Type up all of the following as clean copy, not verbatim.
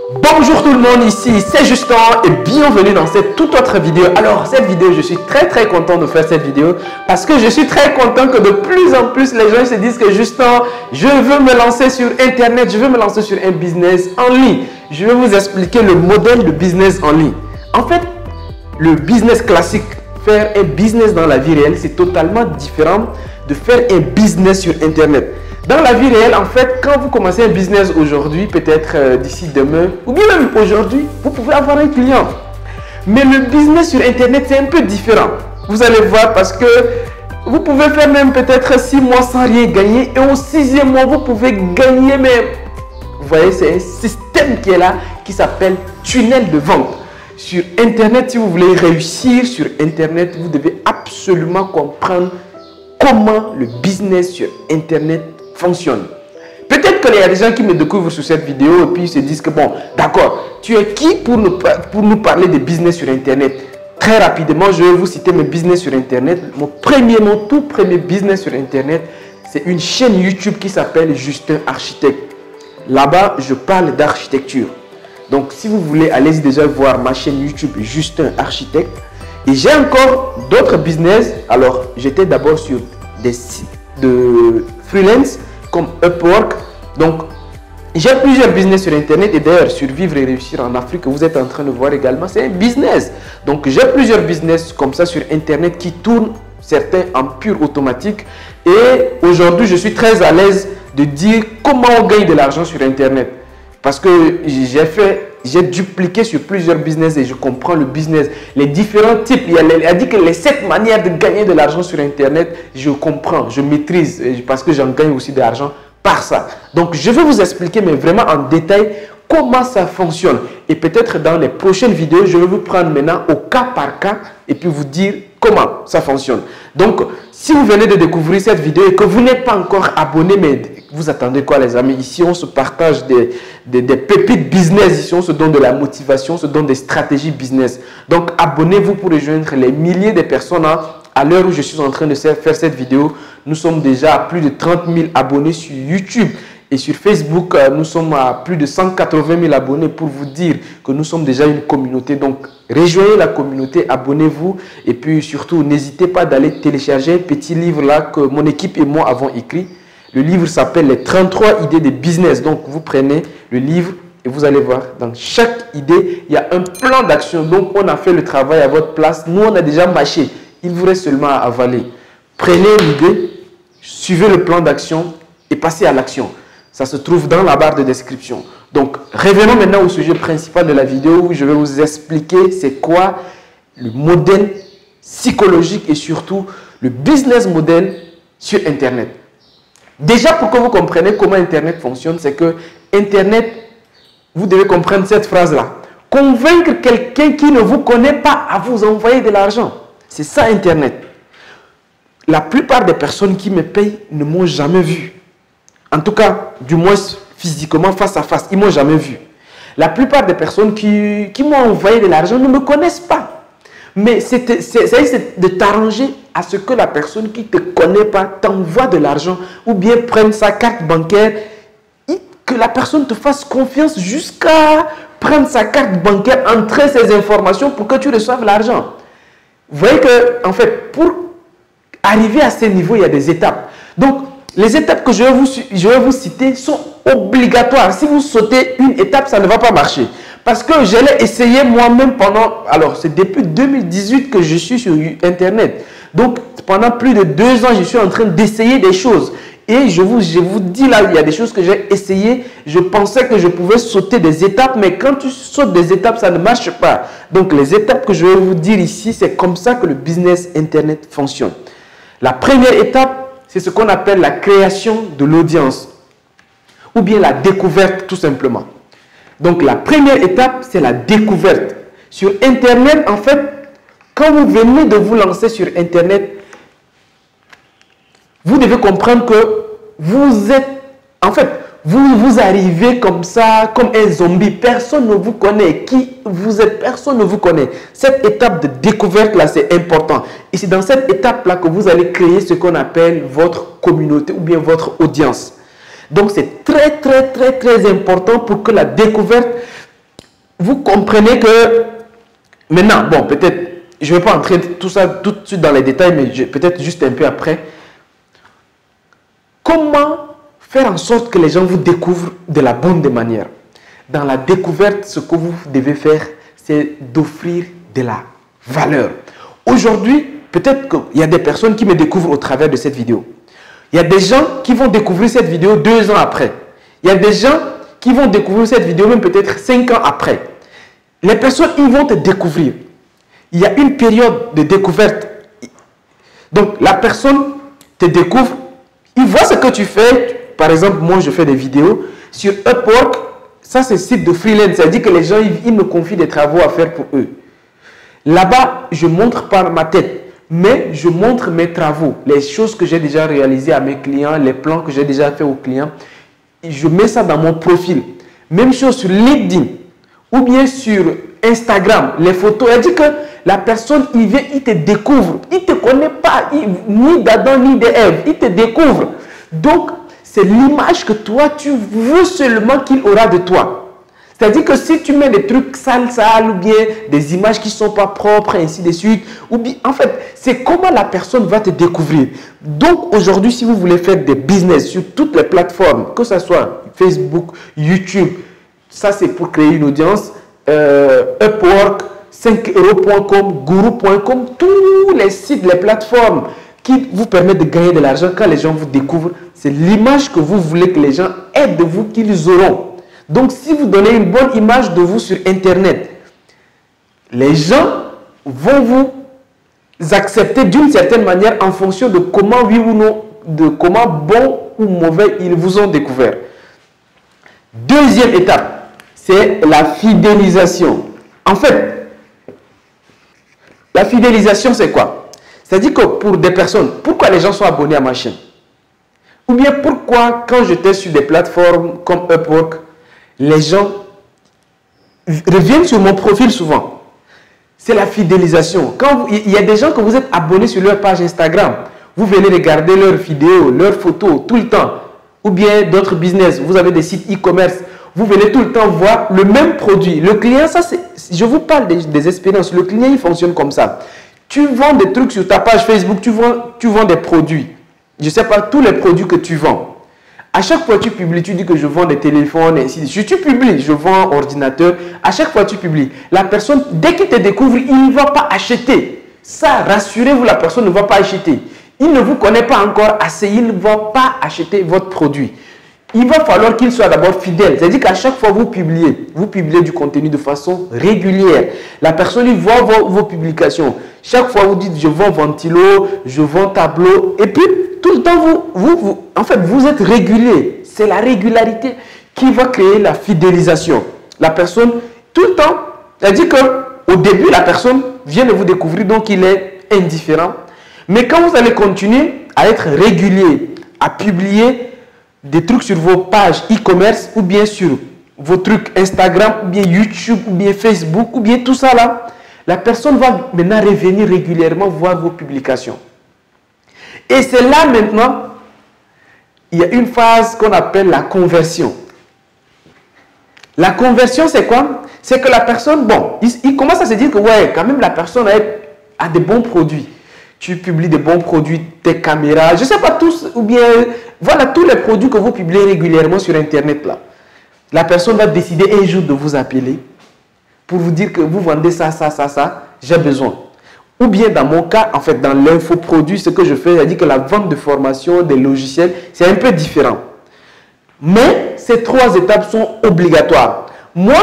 Bonjour tout le monde, ici c'est Justin et bienvenue dans cette toute autre vidéo. Alors cette vidéo, je suis très content de faire cette vidéo parce que je suis très content que de plus en plus les gens se disent que Justin, je veux me lancer sur internet, je veux me lancer sur un business en ligne. Je vais vous expliquer le modèle de business en ligne. En fait, le business classique, faire un business dans la vie réelle, c'est totalement différent de faire un business sur internet. Dans la vie réelle, en fait, quand vous commencez un business aujourd'hui, peut-être d'ici demain, ou bien même aujourd'hui, vous pouvez avoir un client. Mais le business sur internet, c'est un peu différent. Vous allez voir parce que vous pouvez faire même peut-être 6 mois sans rien gagner et au 6e mois, vous pouvez gagner même. Vous voyez, c'est un système qui est là, qui s'appelle tunnel de vente. Sur internet, si vous voulez réussir sur internet, vous devez absolument comprendre comment le business sur internet fonctionne. Peut-être qu'il y a des gens qui me découvrent sur cette vidéo et puis ils se disent que bon, d'accord, tu es qui pour nous parler de business sur internet? Très rapidement, je vais vous citer mes business sur internet. Mon tout premier business sur internet, c'est une chaîne YouTube qui s'appelle Justin Architecte. Là-bas, je parle d'architecture. Donc, si vous voulez, allez-y déjà voir ma chaîne YouTube Justin Architecte. Et j'ai encore d'autres business. Alors, j'étais d'abord sur des sites de freelance comme Upwork. Donc, j'ai plusieurs business sur internet et d'ailleurs, survivre et réussir en Afrique, que vous êtes en train de voir également, c'est un business. Donc, j'ai plusieurs business comme ça sur internet qui tournent, certains en pur automatique. Et aujourd'hui, je suis très à l'aise de dire comment on gagne de l'argent sur internet. Parce que j'ai dupliqué sur plusieurs business et je comprends le business, les différents types. Il a dit que les 7 manières de gagner de l'argent sur internet, je comprends, je maîtrise parce que j'en gagne aussi de l'argent par ça. Donc, je vais vous expliquer, mais vraiment en détail, comment ça fonctionne. Et peut-être dans les prochaines vidéos, je vais vous prendre maintenant au cas par cas et puis vous dire comment ça fonctionne. Donc, si vous venez de découvrir cette vidéo et que vous n'êtes pas encore abonné, mais vous attendez quoi les amis? Ici, on se partage des pépites business. Ici, on se donne de la motivation, on se donne des stratégies business. Donc, abonnez-vous pour rejoindre les milliers de personnes. À l'heure où je suis en train de faire cette vidéo, nous sommes déjà à plus de 30 000 abonnés sur YouTube. Et sur Facebook, nous sommes à plus de 180 000 abonnés pour vous dire que nous sommes déjà une communauté. Donc, rejoignez la communauté, abonnez-vous. Et puis surtout, n'hésitez pas d'aller télécharger un petit livre là que mon équipe et moi avons écrit. Le livre s'appelle les 33 idées de business. Donc, vous prenez le livre et vous allez voir, dans chaque idée, il y a un plan d'action. Donc, on a fait le travail à votre place. Nous, on a déjà mâché. Il vous reste seulement à avaler. Prenez l'idée, suivez le plan d'action et passez à l'action. Ça se trouve dans la barre de description. Donc, revenons maintenant au sujet principal de la vidéo où je vais vous expliquer c'est quoi le modèle psychologique et surtout le business model sur Internet. Déjà, pour que vous compreniez comment Internet fonctionne, c'est que Internet, vous devez comprendre cette phrase-là. Convaincre quelqu'un qui ne vous connaît pas à vous envoyer de l'argent. C'est ça Internet. La plupart des personnes qui me payent ne m'ont jamais vu. En tout cas, du moins physiquement, face à face, ils ne m'ont jamais vu. La plupart des personnes qui m'ont envoyé de l'argent ne me connaissent pas. Mais c'est de t'arranger à ce que la personne qui ne te connaît pas t'envoie de l'argent ou bien prenne sa carte bancaire et que la personne te fasse confiance jusqu'à prendre sa carte bancaire, entrer ses informations pour que tu reçoives l'argent. Vous voyez que, en fait, pour arriver à ce niveau, il y a des étapes. Donc, les étapes que je vais vous citer sont obligatoires. Si vous sautez une étape, ça ne va pas marcher. Parce que je l'ai essayé moi-même pendant... Alors, c'est depuis 2018 que je suis sur Internet. Donc, pendant plus de 2 ans, je suis en train d'essayer des choses. Et je vous dis là, il y a des choses que j'ai essayées. Je pensais que je pouvais sauter des étapes, mais quand tu sautes des étapes, ça ne marche pas. Donc, les étapes que je vais vous dire ici, c'est comme ça que le business Internet fonctionne. La première étape, c'est ce qu'on appelle la création de l'audience ou bien la découverte tout simplement. Donc la première étape, c'est la découverte. Sur Internet, en fait, quand vous venez de vous lancer sur Internet, vous devez comprendre que vous êtes, en fait, vous arrivez comme ça, comme un zombie. Personne ne vous connaît. Qui vous êtes, personne ne vous connaît. Cette étape de découverte-là, c'est important. Et c'est dans cette étape-là que vous allez créer ce qu'on appelle votre communauté ou bien votre audience. Donc, c'est très important pour que la découverte vous comprenez que maintenant, bon, peut-être, je ne vais pas entrer tout ça tout de suite dans les détails, mais peut-être juste un peu après. Comment faire en sorte que les gens vous découvrent de la bonne manière? Dans la découverte, ce que vous devez faire, c'est d'offrir de la valeur. Aujourd'hui, peut-être qu'il y a des personnes qui me découvrent au travers de cette vidéo. Il y a des gens qui vont découvrir cette vidéo 2 ans après. Il y a des gens qui vont découvrir cette vidéo même peut-être 5 ans après. Les personnes, ils vont te découvrir. Il y a une période de découverte. Donc, la personne te découvre, il voit ce que tu fais. Par exemple, moi, je fais des vidéos sur Upwork. Ça, c'est site de freelance. C'est-à-dire que les gens, ils me confient des travaux à faire pour eux. Là-bas, je montre pas ma tête, mais je montre mes travaux, les choses que j'ai déjà réalisées à mes clients, les plans que j'ai déjà fait aux clients. Et je mets ça dans mon profil. Même chose sur LinkedIn ou bien sur Instagram, les photos. Elle dit que la personne, il vient, il te découvre. Il ne te connaît pas, ni d'Adam ni d'Ève. Il te découvre. Donc, c'est l'image que toi, tu veux seulement qu'il aura de toi. C'est-à-dire que si tu mets des trucs sales ou bien des images qui ne sont pas propres, et ainsi de suite, ou bien, en fait, c'est comment la personne va te découvrir. Donc, aujourd'hui, si vous voulez faire des business sur toutes les plateformes, que ce soit Facebook, YouTube, ça c'est pour créer une audience, Upwork, 5euros.com, Guru.com, tous les sites, les plateformes qui vous permettent de gagner de l'argent quand les gens vous découvrent, c'est l'image que vous voulez que les gens aient de vous qu'ils auront. Donc, si vous donnez une bonne image de vous sur Internet, les gens vont vous accepter d'une certaine manière en fonction de comment, oui ou non, de comment bon ou mauvais ils vous ont découvert. Deuxième étape, c'est la fidélisation. En fait, la fidélisation, c'est quoi? C'est-à-dire que pour des personnes, pourquoi les gens sont abonnés à ma chaîne? Ou bien pourquoi, quand j'étais sur des plateformes comme Upwork, les gens reviennent sur mon profil souvent. C'est la fidélisation. Quand il y a des gens que vous êtes abonnés sur leur page Instagram, vous venez regarder leurs vidéos, leurs photos tout le temps. Ou bien d'autres business, vous avez des sites e-commerce, vous venez tout le temps voir le même produit. Le client, ça c'est, je vous parle des expériences, le client il fonctionne comme ça. Tu vends des trucs sur ta page Facebook, tu vends des produits. Je ne sais pas, tous les produits que tu vends. À chaque fois que tu publies, tu dis que je vends des téléphones, et ainsi de suite. Tu publies, je vends ordinateur. À chaque fois que tu publies, la personne, dès qu'il te découvre, il ne va pas acheter. Ça, rassurez-vous, la personne ne va pas acheter. Il ne vous connaît pas encore assez, il ne va pas acheter votre produit. Il va falloir qu'il soit d'abord fidèle. C'est-à-dire qu'à chaque fois que vous publiez du contenu de façon régulière. La personne, il voit vos publications. Chaque fois, vous dites, je vends ventilo, je vends tableau. Et puis, tout le temps, en fait, vous êtes régulier. C'est la régularité qui va créer la fidélisation. La personne, tout le temps, c'est-à-dire qu'au début, la personne vient de vous découvrir, donc il est indifférent. Mais quand vous allez continuer à être régulier, à publier des trucs sur vos pages e-commerce ou bien sur vos trucs Instagram ou bien YouTube ou bien Facebook ou bien tout ça là, la personne va maintenant revenir régulièrement voir vos publications. Et c'est là maintenant, il y a une phase qu'on appelle la conversion. La conversion, c'est quoi? C'est que la personne, bon, il commence à se dire que ouais, quand même la personne a des bons produits. Tu publies des bons produits, tes caméras, je ne sais pas tous, ou bien, voilà tous les produits que vous publiez régulièrement sur Internet là. La personne va décider un jour de vous appeler pour vous dire que vous vendez ça, j'ai besoin. Ou bien dans mon cas, en fait, dans l'infoproduit, ce que je fais, c'est-à-dire que la vente de formation, des logiciels, c'est un peu différent. Mais ces 3 étapes sont obligatoires. Moi,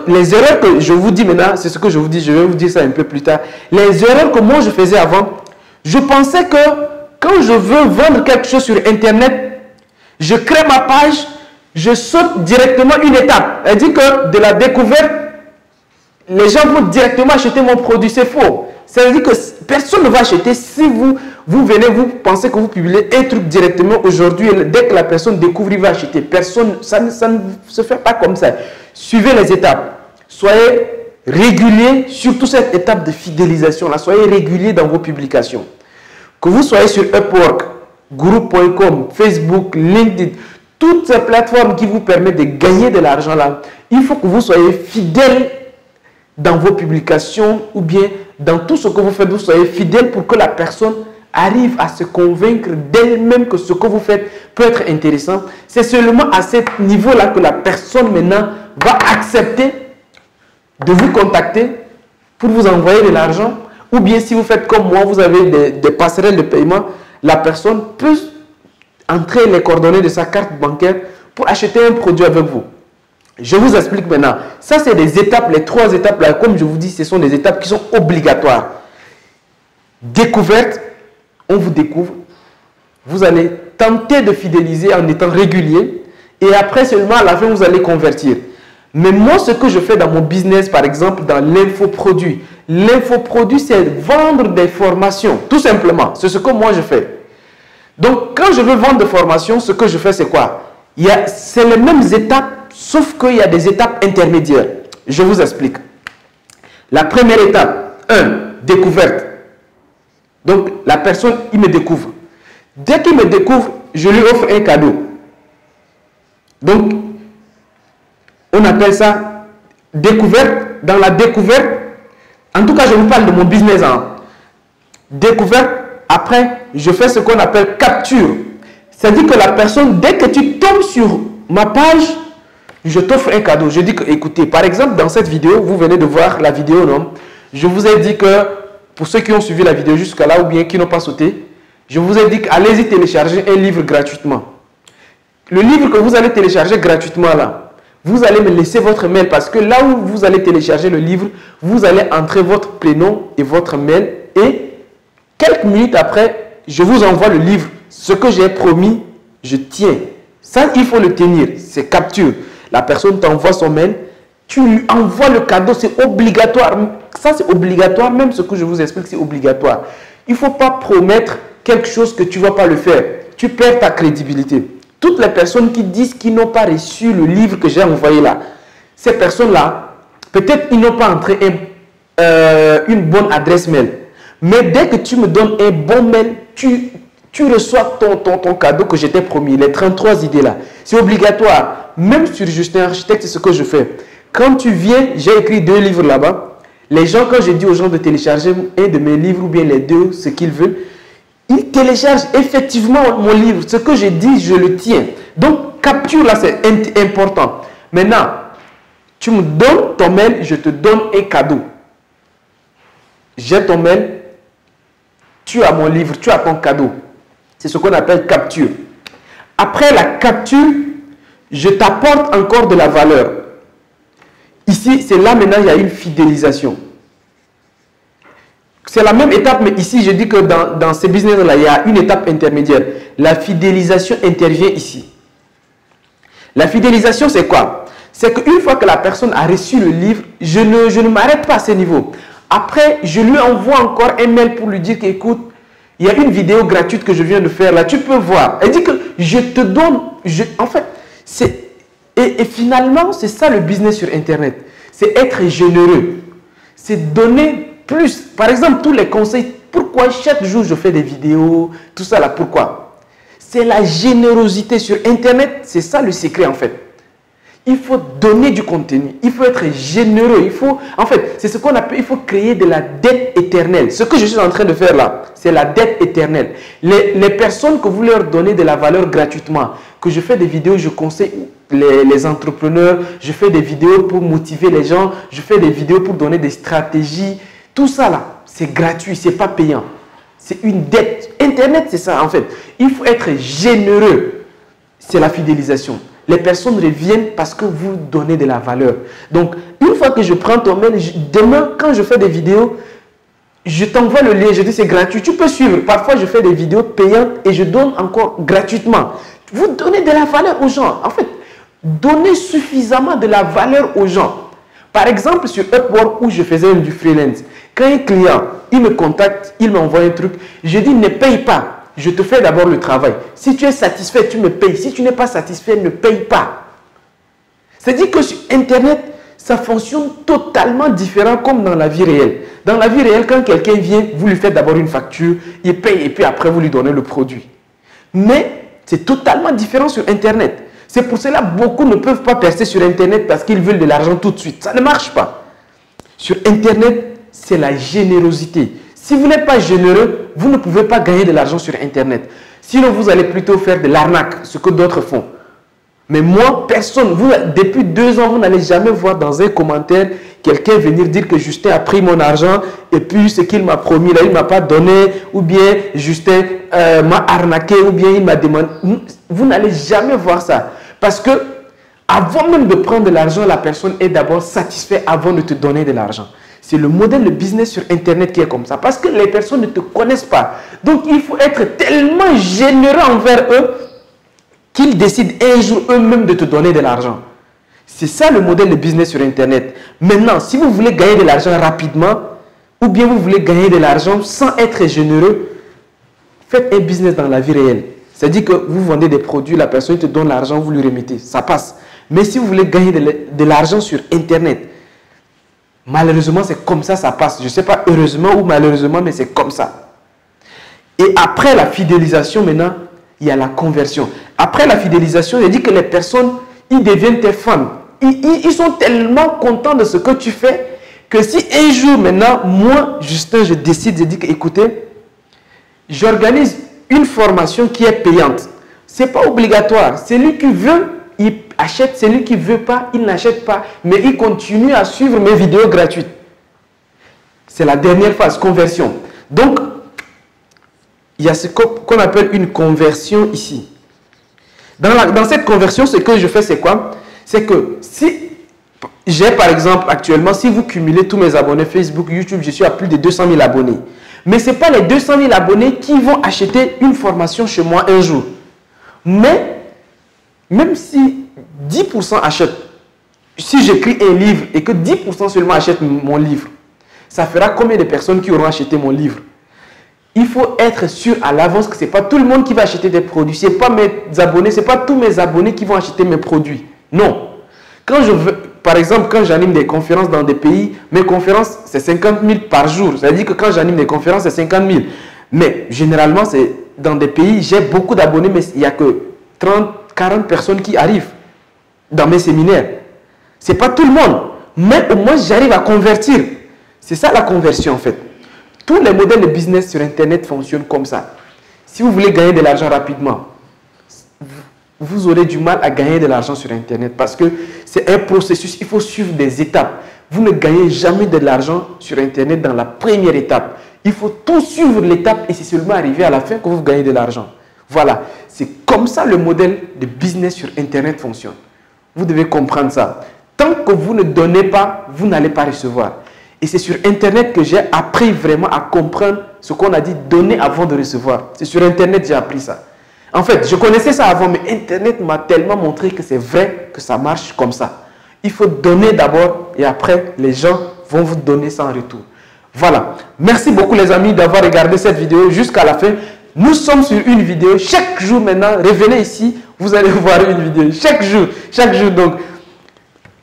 les erreurs que je vous dis maintenant, c'est ce que je vous dis, je vais vous dire ça un peu plus tard. Les erreurs que moi je faisais avant, je pensais que quand je veux vendre quelque chose sur Internet, je crée ma page, je saute directement une étape. Elle dit que de la découverte, les gens vont directement acheter mon produit. C'est faux. Ça veut dire que personne ne va acheter si vous venez, vous pensez que vous publiez un truc directement aujourd'hui. Dès que la personne découvre, il va acheter. Personne, ça ne se fait pas comme ça. Suivez les étapes. Soyez régulier, surtout cette étape de fidélisation là. Soyez régulier dans vos publications. Que vous soyez sur Upwork, Guru.com, Facebook, LinkedIn, toutes ces plateformes qui vous permettent de gagner de l'argent là, il faut que vous soyez fidèle dans vos publications ou bien dans tout ce que vous faites, vous soyez fidèle pour que la personne arrive à se convaincre d'elle-même que ce que vous faites peut être intéressant. C'est seulement à ce niveau-là que la personne maintenant va accepter de vous contacter pour vous envoyer de l'argent. Ou bien si vous faites comme moi, vous avez des passerelles de paiement, la personne peut entrer les coordonnées de sa carte bancaire pour acheter un produit avec vous. Je vous explique maintenant. Ça, c'est des étapes, les 3 étapes là, comme je vous dis, ce sont des étapes qui sont obligatoires. Découverte, on vous découvre. Vous allez tenter de fidéliser en étant régulier. Et après seulement, à la fin, vous allez convertir. Mais moi, ce que je fais dans mon business, par exemple, dans l'infoproduit. L'infoproduit, c'est vendre des formations, tout simplement. C'est ce que moi, je fais. Donc, quand je veux vendre des formations, ce que je fais, c'est quoi? C'est les mêmes étapes, sauf qu'il y a des étapes intermédiaires. Je vous explique. La première étape, 1, découverte. Donc, la personne, il me découvre. Dès qu'il me découvre, je lui offre un cadeau. Donc, on appelle ça découverte. Dans la découverte, en tout cas, je vous parle de mon business. Découverte, après, je fais ce qu'on appelle capture. C'est-à-dire que la personne, dès que tu tombes sur ma page, je t'offre un cadeau. Je dis que, écoutez, par exemple, dans cette vidéo, vous venez de voir la vidéo, non? Je vous ai dit que, pour ceux qui ont suivi la vidéo jusqu'à là ou bien qui n'ont pas sauté, je vous ai dit qu'allez-y télécharger un livre gratuitement. Le livre que vous allez télécharger gratuitement là, vous allez me laisser votre mail parce que là où vous allez télécharger le livre, vous allez entrer votre prénom et votre mail et quelques minutes après, je vous envoie le livre. Ce que j'ai promis, je tiens. Ça, il faut le tenir. C'est capture. La personne t'envoie son mail, tu lui envoies le cadeau, c'est obligatoire. Ça, c'est obligatoire. Même ce que je vous explique, c'est obligatoire. Il ne faut pas promettre quelque chose que tu ne vas pas le faire. Tu perds ta crédibilité. Toutes les personnes qui disent qu'ils n'ont pas reçu le livre que j'ai envoyé là, ces personnes-là, peut-être ils n'ont pas entré une bonne adresse mail. Mais dès que tu me donnes un bon mail, tu reçois ton cadeau que je t'ai promis, les 33 idées là. C'est obligatoire. Même sur Justin Architecte, c'est ce que je fais. Quand tu viens, j'ai écrit 2 livres là-bas. Les gens, quand je dis aux gens de télécharger un de mes livres ou bien les 2, ce qu'ils veulent, ils téléchargent effectivement mon livre. Ce que je dis, je le tiens. Donc, capture là, c'est important. Maintenant, tu me donnes ton mail, je te donne un cadeau. J'ai ton mail, tu as mon livre, tu as ton cadeau. C'est ce qu'on appelle capture. Après la capture, je t'apporte encore de la valeur. Ici, c'est là maintenant, il y a une fidélisation. C'est la même étape, mais ici, je dis que dans ces business-là, il y a une étape intermédiaire. La fidélisation intervient ici. La fidélisation, c'est quoi? C'est qu'une fois que la personne a reçu le livre, je ne m'arrête pas à ce niveau. Après, je lui envoie encore un mail pour lui dire qu'écoute, il y a une vidéo gratuite que je viens de faire là, tu peux voir. Elle dit que je te donne, en fait, et finalement, c'est ça le business sur Internet. C'est être généreux. C'est donner plus. Par exemple, tous les conseils, pourquoi chaque jour je fais des vidéos, tout ça là, pourquoi? C'est la générosité sur Internet, c'est ça le secret en fait. Il faut donner du contenu, il faut être généreux, en fait, c'est ce qu'on appelle, il faut créer de la dette éternelle. Ce que je suis en train de faire là, c'est la dette éternelle. Les personnes que vous leur donnez de la valeur gratuitement, que je fais des vidéos, je conseille les entrepreneurs, je fais des vidéos pour motiver les gens, je fais des vidéos pour donner des stratégies, tout ça là, c'est gratuit, c'est pas payant. C'est une dette. Internet, c'est ça en fait. Il faut être généreux. C'est la fidélisation. Les personnes reviennent parce que vous donnez de la valeur. Donc, une fois que je prends ton mail, demain, quand je fais des vidéos, je t'envoie le lien, je dis c'est gratuit. Tu peux suivre. Parfois, je fais des vidéos payantes et je donne encore gratuitement. Vous donnez de la valeur aux gens. En fait, donnez suffisamment de la valeur aux gens. Par exemple, sur Upwork où je faisais du freelance, quand un client, il me contacte, il m'envoie un truc, je dis ne paye pas. Je te fais d'abord le travail. Si tu es satisfait, tu me payes. Si tu n'es pas satisfait, ne paye pas. C'est-à-dire que sur Internet, ça fonctionne totalement différent comme dans la vie réelle. Dans la vie réelle, quand quelqu'un vient, vous lui faites d'abord une facture, il paye et puis après vous lui donnez le produit. Mais c'est totalement différent sur Internet. C'est pour cela que beaucoup ne peuvent pas percer sur Internet parce qu'ils veulent de l'argent tout de suite. Ça ne marche pas. Sur Internet, c'est la générosité. Si vous n'êtes pas généreux, vous ne pouvez pas gagner de l'argent sur Internet. Sinon, vous allez plutôt faire de l'arnaque, ce que d'autres font. Mais moi, personne, depuis 2 ans, vous n'allez jamais voir dans un commentaire quelqu'un venir dire que Justin a pris mon argent et puis ce qu'il m'a promis, là, il ne m'a pas donné, ou bien Justin m'a arnaqué, ou bien il m'a demandé. Vous n'allez jamais voir ça. Parce que avant même de prendre de l'argent, la personne est d'abord satisfaite avant de te donner de l'argent. C'est le modèle de business sur Internet qui est comme ça. Parce que les personnes ne te connaissent pas. Donc, il faut être tellement généreux envers eux qu'ils décident un jour eux-mêmes de te donner de l'argent. C'est ça le modèle de business sur Internet. Maintenant, si vous voulez gagner de l'argent rapidement, ou bien vous voulez gagner de l'argent sans être généreux, faites un business dans la vie réelle. C'est-à-dire que vous vendez des produits, la personne te donne l'argent, vous lui remettez. Ça passe. Mais si vous voulez gagner de l'argent sur Internet, malheureusement, c'est comme ça, ça passe. Je ne sais pas heureusement ou malheureusement, mais c'est comme ça. Et après la fidélisation, maintenant, il y a la conversion. Après la fidélisation, il dit que les personnes, ils deviennent tes fans. Ils sont tellement contents de ce que tu fais que si un jour, maintenant, moi, Justin, je décide, je dis que, écoutez, j'organise une formation qui est payante. Ce n'est pas obligatoire. Celui qui veut, il achète. Celui qui ne veut pas, il n'achète pas. Mais il continue à suivre mes vidéos gratuites. C'est la dernière phase, conversion. Donc, il y a ce qu'on appelle une conversion ici. Dans cette conversion, ce que je fais, c'est quoi? C'est que si j'ai, par exemple, actuellement, si vous cumulez tous mes abonnés Facebook, YouTube, je suis à plus de 200 000 abonnés. Mais ce n'est pas les 200 000 abonnés qui vont acheter une formation chez moi un jour. Mais, même si 10% achètent, si j'écris un livre et que 10% seulement achètent mon livre, ça fera combien de personnes qui auront acheté mon livre? Il faut être sûr à l'avance que ce n'est pas tout le monde qui va acheter des produits. Ce n'est pas mes abonnés, ce n'est pas tous mes abonnés qui vont acheter mes produits. Non. Quand je veux, par exemple, quand j'anime des conférences dans des pays, mes conférences, c'est 50 000 par jour. C'est-à-dire que quand j'anime des conférences, c'est 50 000. Mais généralement, c'est dans des pays, j'ai beaucoup d'abonnés, mais il n'y a que 30, 40 personnes qui arrivent dans mes séminaires. Ce n'est pas tout le monde. Mais au moins, j'arrive à convertir. C'est ça la conversion en fait. Tous les modèles de business sur Internet fonctionnent comme ça. Si vous voulez gagner de l'argent rapidement, vous aurez du mal à gagner de l'argent sur Internet parce que c'est un processus, il faut suivre des étapes. Vous ne gagnez jamais de l'argent sur Internet dans la première étape. Il faut tout suivre l'étape et c'est seulement arrivé à la fin que vous gagnez de l'argent. Voilà, c'est comme ça le modèle de business sur Internet fonctionne. Vous devez comprendre ça. Tant que vous ne donnez pas, vous n'allez pas recevoir. Et c'est sur Internet que j'ai appris vraiment à comprendre ce qu'on a dit donner avant de recevoir. C'est sur Internet que j'ai appris ça. En fait, je connaissais ça avant, mais Internet m'a tellement montré que c'est vrai que ça marche comme ça. Il faut donner d'abord et après, les gens vont vous donner ça en retour. Voilà. Merci beaucoup les amis d'avoir regardé cette vidéo jusqu'à la fin. Nous sommes sur une vidéo. Chaque jour maintenant, revenez ici, vous allez voir une vidéo. Chaque jour. Donc,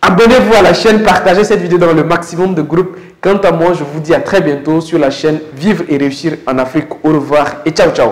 abonnez-vous à la chaîne, partagez cette vidéo dans le maximum de groupes. Quant à moi, je vous dis à très bientôt sur la chaîne Vivre et réussir en Afrique. Au revoir et ciao, ciao.